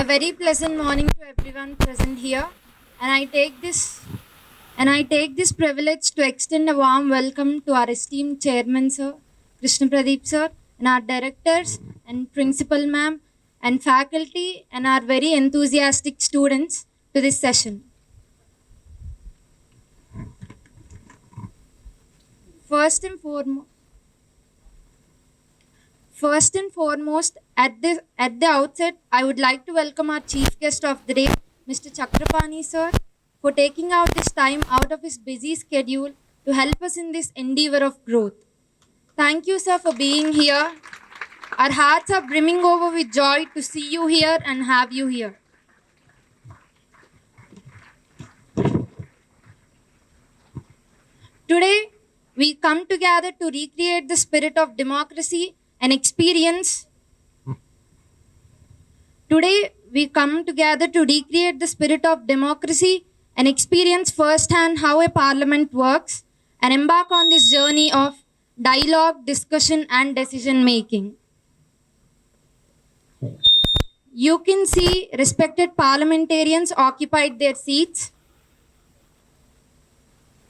very pleasant morning to everyone present here, and I take this privilege to extend a warm welcome to our esteemed chairman, sir, Krishna Pradeep sir, and our directors and principal ma'am, and faculty, and our very enthusiastic students to this session. First and foremost, at the outset, I would like to welcome our chief guest of the day, Mr. Chakrapani sir, for taking out this time out of his busy schedule to help us in this endeavor of growth. Thank you, sir, for being here. Our hearts are brimming over with joy to see you here and have you here. Today, we come together to recreate the spirit of democracy and experience. Today, we come together to recreate the spirit of democracy and experience firsthand how a parliament works and embark on this journey of dialogue, discussion, and decision making. You can see respected parliamentarians occupied their seats.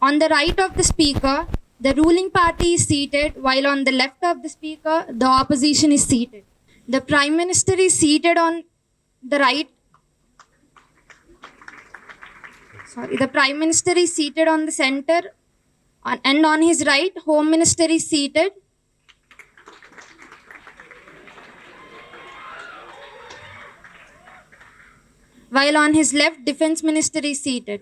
On the right of the speaker, the ruling party is seated, while on the left of the speaker, the opposition is seated. The Prime Minister is seated on the right. The Prime Minister is seated on the center, and on his right, Home Minister is seated. While on his left, Defense Minister is seated.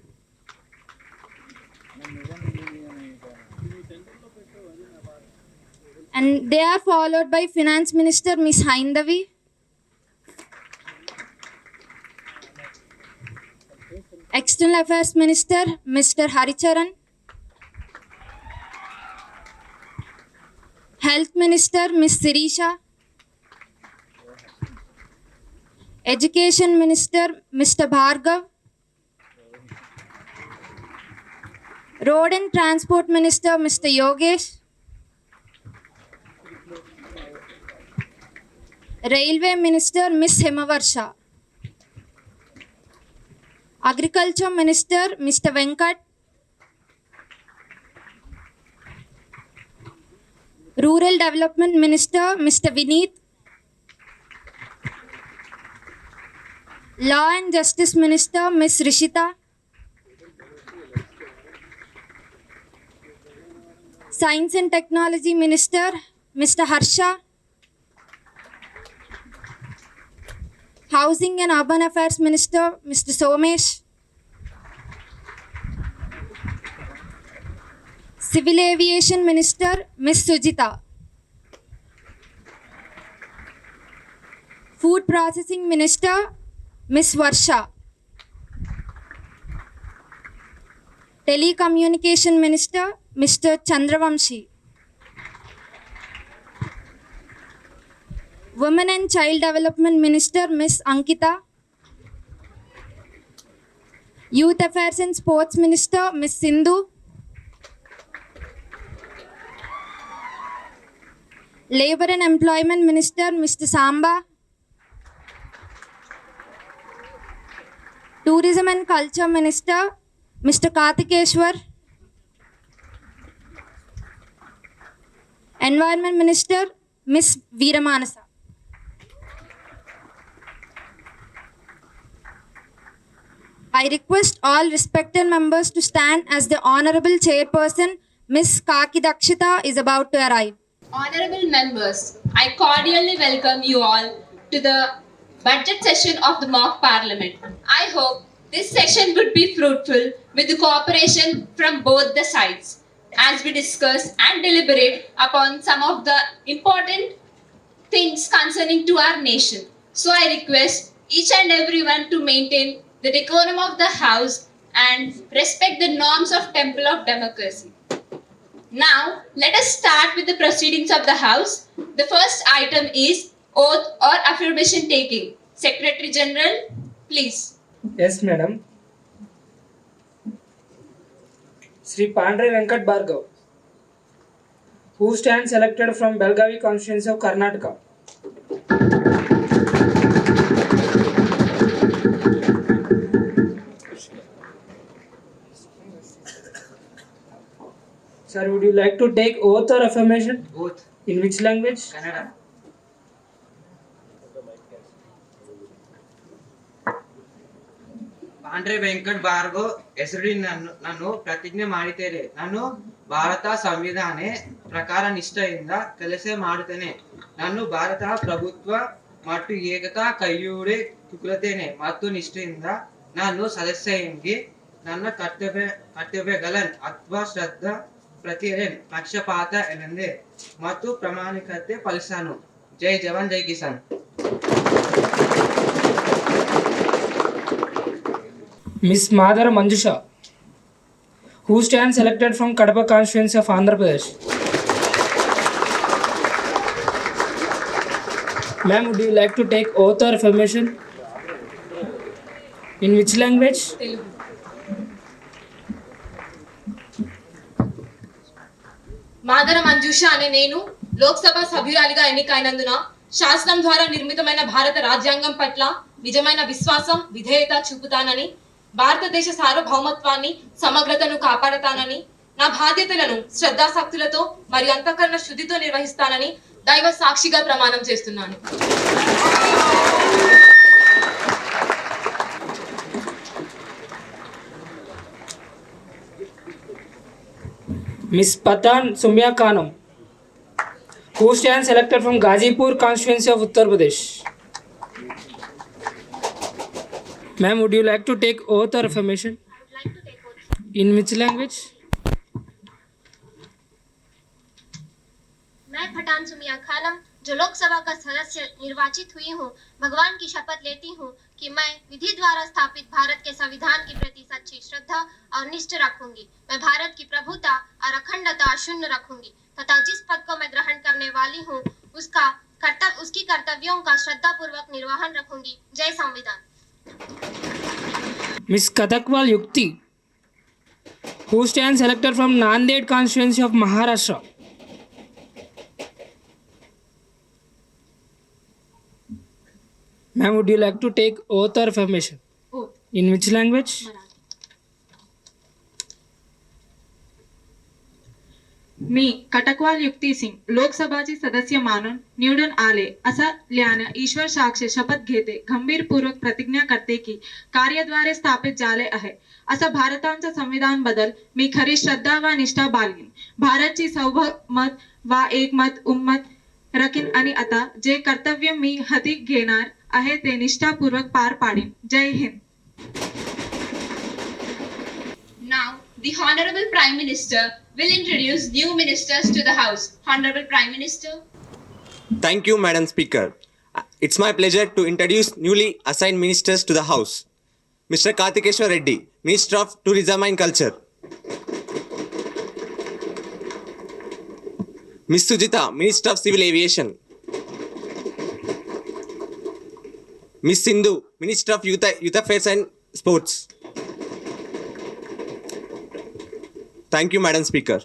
And they are followed by Finance Minister Ms. Haindavi, External Affairs Minister Mr. Haricharan, Health Minister Ms. Sirisha, Education Minister Mr. Bhargav, Road and Transport Minister Mr. Yogesh, Railway Minister Ms. Hemavarsha, Agriculture Minister Mr. Venkat, Rural Development Minister Mr. Vineet, Law and Justice Minister Ms. Rishita, Science and Technology Minister Mr. Harsha, Housing and Urban Affairs Minister Mr. Somesh, Civil Aviation Minister Ms. Sujita, Food Processing Minister Ms. Varsha, Telecommunication Minister Mr. Chandravamshi, Women and Child Development Minister Ms. Ankita, Youth Affairs and Sports Minister Ms. Sindhu, Labour and Employment Minister Mr. Samba, Tourism and Culture Minister Mr. Karthikeshwar, Environment Minister Ms. Veeramanasa. I request all respected members to stand as the Honorable Chairperson Ms. Kaki Dakshita is about to arrive. Honorable members, I cordially welcome you all to the budget session of the mock parliament. I hope this session would be fruitful with the cooperation from both the sides as we discuss and deliberate upon some of the important things concerning to our nation. So I request each and everyone to maintain the decorum of the house and respect the norms of Temple of Democracy. Now, let us start with the proceedings of the house. The first item is oath or affirmation taking. Secretary General, please. Yes, madam. Sri Pandre Venkat Bhargav, who stands elected from Belgavi constituency of Karnataka. you like to take oath or affirmation? Oath. In which language? Kannada. Pandre Venkat Bhargav ಹೆಸರು ನಾನು ಪ್ರತಿಜ್ಞೆ ಮಾಡಿದ್ದೇನೆ. ನಾನು ಭಾರತ ಸಂವಿಧಾನ ಪ್ರಕಾರ ನಿಷ್ಠೆಯಿಂದ ಕೆಲಸ ಮಾಡುತ್ತೇನೆ. ನಾನು ಭಾರತ ಪ್ರಭುತ್ವ ಮತ್ತು ಏಕತಾ ಕೈಯೂಡಿ ತುಕುತ್ತೇನೆ ಮತ್ತು ನಿಷ್ಠೆಯಿಂದ ನಾನು ಸದಸ್ಯರಿಗೆ ನನ್ನ ಕರ್ತವ್ಯಗಳನ್ನು ಅಥವಾ ಶ್ರದ್ಧಾ ಪ್ರತಿಯನ್ ಪಕ್ಷಪಾತ ಎನ್ನದೆ ಮತ್ತು ಪ್ರಾಮಾಣಿಕತೆ ಪಾಲಿಸನು. ಜೈ ಜವಾನ್ ಜೈ Kisan. Miss Madhara Manjusha, who stands elected from Kadapa constituency of Andhra Pradesh. Ma'am, would you like to take oath or affirmation? In which language? Telugu. Madara Manjusha అనే నేను లోక్సభ సభ్యురాలిగా ఎన్నికైనందున శాసనం ద్వారా నిర్మితమైన భారత రాజ్యాంగం పట్ల నిజమైన విశ్వాసం విధేయత చూపుతానని, భారతదేశ సార్వభౌమత్వాన్ని సమగ్రతను కాపాడతానని, నా బాధ్యతలను శ్రద్ధాశక్తులతో మరియు అంతఃకరణ శుద్ధితో నిర్వహిస్తానని దైవ సాక్షిగా ప్రమాణం చేస్తున్నాను. Miss Patan Sumya Khanum, who stands elected from Gazipur constituency of Uttar Pradesh. Ma'am, would you like to take oath or affirmation? I would like to take oath. In which language? मैं पठान सुमिया खानम, जो लोकसभा का सदस्य निर्वाचित हुई हूँ, भगवान की शपथ लेती हूँ कि मैं विधि द्वारा स्थापित भारत के संविधान के प्रति सच्ची श्रद्धा और निष्ठा रखूंगी। मैं भारत की प्रभुता और अखंडता अक्षुण्ण रखूंगी तथा जिस पद को मैं ग्रहण करने वाली हूँ उसकी कर्तव्यों का श्रद्धापूर्वक निर्वहन रखूंगी। जय संविधान। Miss Katakwal Yukti, who stands elected from Nanded constituency of Maharashtra. Ma'am, would you like to take oath or affirmation? Oath. In which language? मी कटकवाल युक्ती सिंग लोकसभाची सदस्य मानून निवडून आले असल्याने ईश्वर साक्ष शपथ घेते, गंभीरपूर्वक प्रतिज्ञा करते की कार्याद्वारे स्थापित झाले आहे असं भारताच्या संविधान बदल मी खरी श्रद्धा व निष्ठा बाळगीन. भारतची सार्वभौमत व एकमत उम्मत रखीन आणि आता जे कर्तव्य मी हाती घेणार आहे ते निष्ठापूर्वक पार पाडीन. जय Hind. Now, the Honorable Prime Minister will introduce new ministers to the House. Honorable Prime Minister. Thank you, Madam Speaker. It's my pleasure to introduce newly assigned ministers to the House. Mr. Karthikeshwar Reddy, Minister of Tourism and Culture. Ms. Sujita, Minister of Civil Aviation. Ms. Sindhu, Minister of Youth Affairs and Sports. Thank you, Madam Speaker.